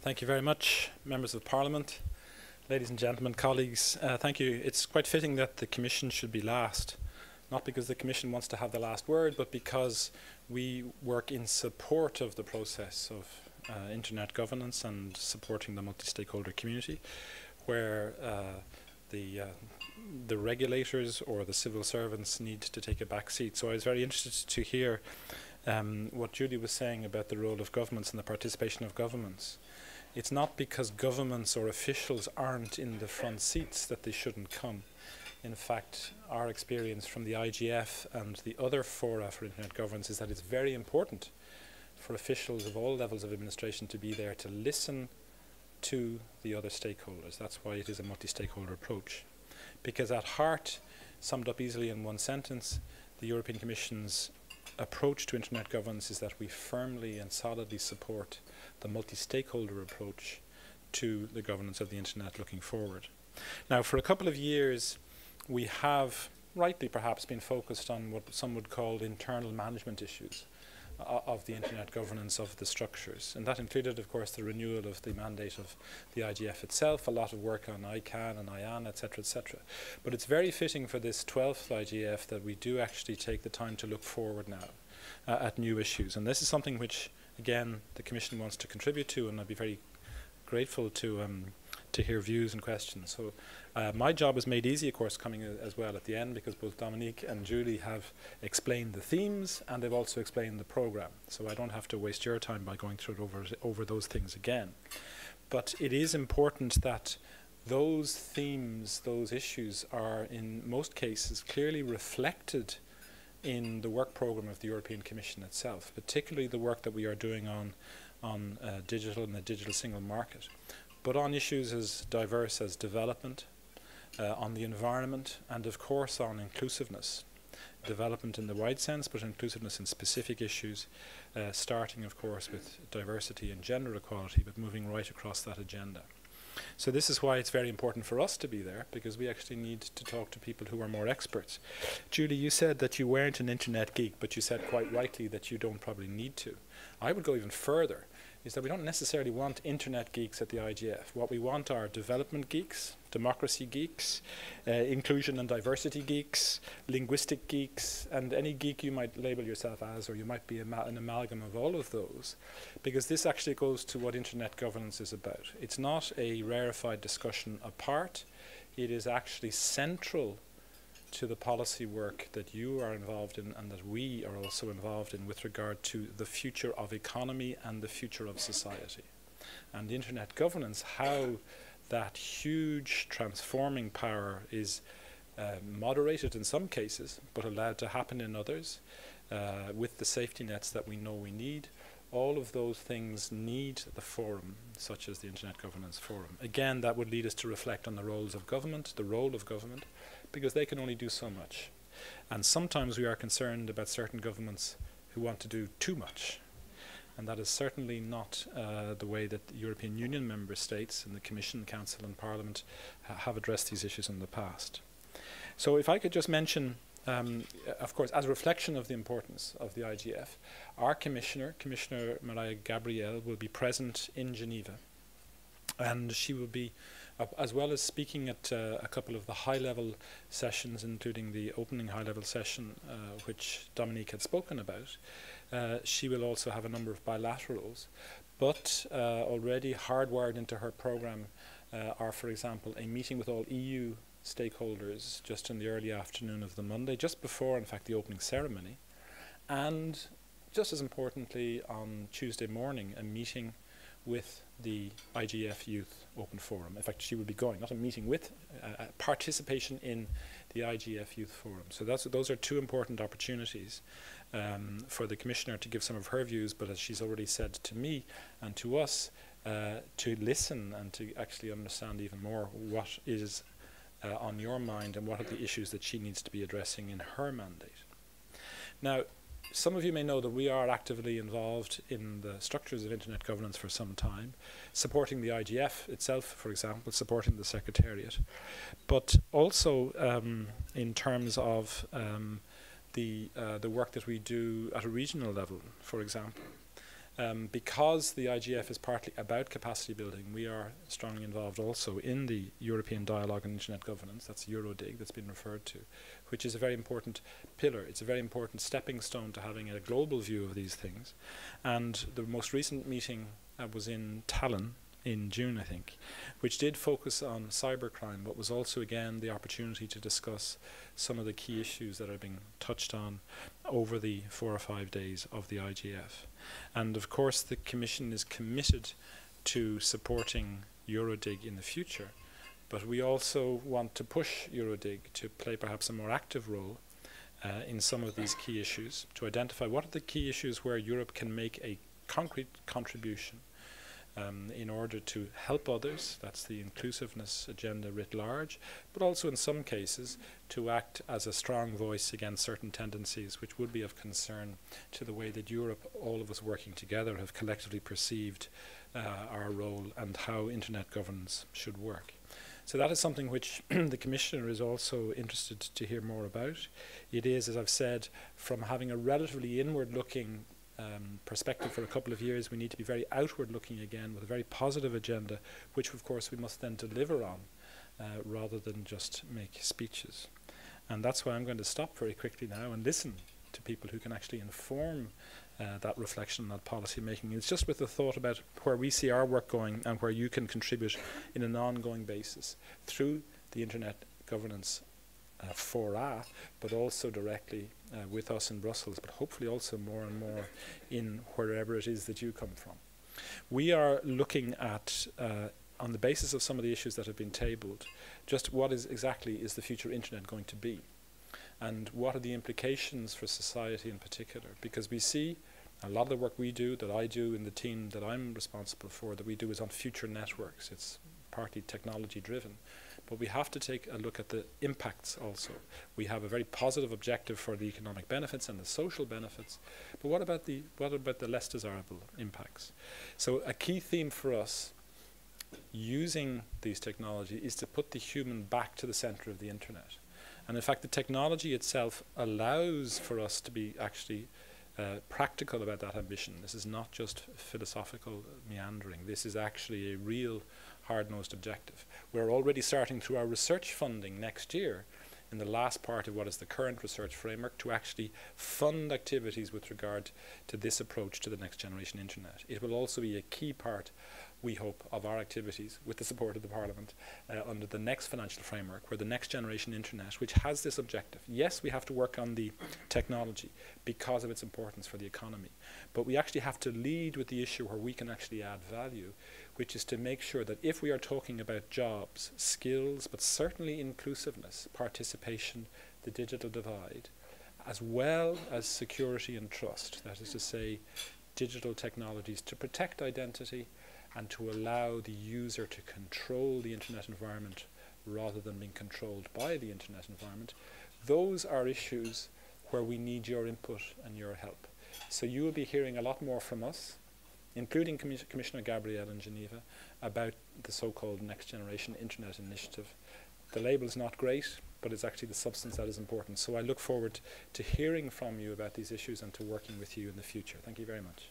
Thank you very much, members of Parliament, ladies and gentlemen, colleagues. Thank you. It's quite fitting that the Commission should be last, not because the Commission wants to have the last word, but because we work in support of the process of internet governance and supporting the multi-stakeholder community, where the regulators or the civil servants need to take a back seat. So I was very interested to hear what Julie was saying about the role of governments and the participation of governments. It's not because governments or officials aren't in the front seats that they shouldn't come. In fact, our experience from the IGF and the other fora for internet governance is that it's very important for officials of all levels of administration to be there to listen to the other stakeholders. That's why it is a multi-stakeholder approach. Because at heart, summed up easily in one sentence, the European Commission's approach to internet governance is that we firmly and solidly support the multi-stakeholder approach to the governance of the internet looking forward. Now, for a couple of years, we have, rightly perhaps, been focused on what some would call internal management issues of the internet governance of the structures. And that included, of course, the renewal of the mandate of the IGF itself, a lot of work on ICANN and IAN, etc., etc. But it's very fitting for this 12th IGF that we do actually take the time to look forward now at new issues. And this is something which, again, the Commission wants to contribute to, and I'd be very grateful to hear views and questions. So my job is made easy, of course, coming as well at the end, because both Dominique and Julie have explained the themes and they've also explained the programme. So I don't have to waste your time by going through it over those things again. But it is important that those themes, those issues are in most cases clearly reflected in the work programme of the European Commission itself, particularly the work that we are doing on digital and the digital single market, but on issues as diverse as development, on the environment, and of course on inclusiveness. Development in the wide sense, but inclusiveness in specific issues, starting of course with diversity and gender equality, but moving right across that agenda. So this is why it's very important for us to be there, because we actually need to talk to people who are more experts. Julie, you said that you weren't an internet geek, but you said quite rightly that you don't probably need to. I would go even further, is that we don't necessarily want internet geeks at the IGF. What we want are development geeks, democracy geeks, inclusion and diversity geeks, linguistic geeks, and any geek you might label yourself as, or you might be an amalgam of all of those, because this actually goes to what internet governance is about. It's not a rarefied discussion apart. It is actually central to the policy work that you are involved in and that we are also involved in with regard to the future of economy and the future of society. And internet governance, how that huge transforming power is moderated in some cases, but allowed to happen in others, with the safety nets that we know we need. All of those things need the forum, such as the Internet Governance Forum. Again, that would lead us to reflect on the roles of government, the role of government, because they can only do so much. And sometimes we are concerned about certain governments who want to do too much. And that is certainly not the way that the European Union member states and the Commission, Council and Parliament have addressed these issues in the past. So if I could just mention, of course, as a reflection of the importance of the IGF, our Commissioner Maria Gabriel, will be present in Geneva. And she will be, as well as speaking at a couple of the high-level sessions, including the opening high-level session, which Dominique had spoken about, she will also have a number of bilaterals. But already hardwired into her programme are, for example, a meeting with all EU stakeholders just in the early afternoon of the Monday, just before, in fact, the opening ceremony. And just as importantly, on Tuesday morning, a meeting with the IGF Youth Open Forum. In fact, she will be going, not a meeting with, participation in the IGF Youth Forum. So those are two important opportunities for the Commissioner to give some of her views, but as she's already said to me and to us, to listen and to actually understand even more what is on your mind and what are the issues that she needs to be addressing in her mandate. Now, some of you may know that we are actively involved in the structures of internet governance for some time, supporting the IGF itself, for example, supporting the Secretariat, but also in terms of the work that we do at a regional level, for example. Because the IGF is partly about capacity building, we are strongly involved also in the European Dialogue on Internet Governance, that's EuroDIG, that's been referred to, which is a very important pillar. It's a very important stepping stone to having a global view of these things. And the most recent meeting was in Tallinn in June, I think, which did focus on cybercrime, but was also, again, the opportunity to discuss some of the key issues that are being touched on over the 4 or 5 days of the IGF. And of course, the Commission is committed to supporting EuroDIG in the future, but we also want to push EuroDIG to play perhaps a more active role in some of these key issues, to identify what are the key issues where Europe can make a concrete contribution in order to help others. That's the inclusiveness agenda writ large, but also in some cases to act as a strong voice against certain tendencies which would be of concern to the way that Europe, all of us working together, have collectively perceived our role and how internet governance should work. So that is something which the Commissioner is also interested to hear more about. It is, as I've said, from having a relatively inward-looking perspective for a couple of years, we need to be very outward-looking again with a very positive agenda, which of course we must then deliver on rather than just make speeches. And that's why I'm going to stop very quickly now and listen to people who can actually inform that reflection and that policy making. It's just with the thought about where we see our work going and where you can contribute in an ongoing basis through the Internet Governance fora, but also directly with us in Brussels, but hopefully also more and more in wherever it is that you come from. We are looking at, on the basis of some of the issues that have been tabled, just what is exactly is the future internet going to be, and what are the implications for society in particular, because we see a lot of the work we do, that I do in the team that I'm responsible for, that we do is on future networks. It's partly technology driven. But we have to take a look at the impacts also. We have a very positive objective for the economic benefits and the social benefits, but what about the less desirable impacts? So a key theme for us using these technologies is to put the human back to the center of the internet. And in fact, the technology itself allows for us to be actually practical about that ambition. This is not just philosophical meandering. This is actually a real hard-nosed objective. We're already starting through our research funding next year in the last part of what is the current research framework to actually fund activities with regard to this approach to the next generation internet. It will also be a key part, we hope, of our activities with the support of the Parliament under the next financial framework, where the next generation internet, which has this objective. Yes, we have to work on the technology because of its importance for the economy, but we actually have to lead with the issue where we can actually add value, which is to make sure that if we are talking about jobs, skills, but certainly inclusiveness, participation, the digital divide, as well as security and trust, that is to say, digital technologies to protect identity and to allow the user to control the internet environment rather than being controlled by the internet environment, those are issues where we need your input and your help. So you will be hearing a lot more from us, including Commissioner Gabriel in Geneva, about the so-called Next Generation Internet Initiative. The label is not great, but it's actually the substance that is important. So I look forward to hearing from you about these issues and to working with you in the future. Thank you very much.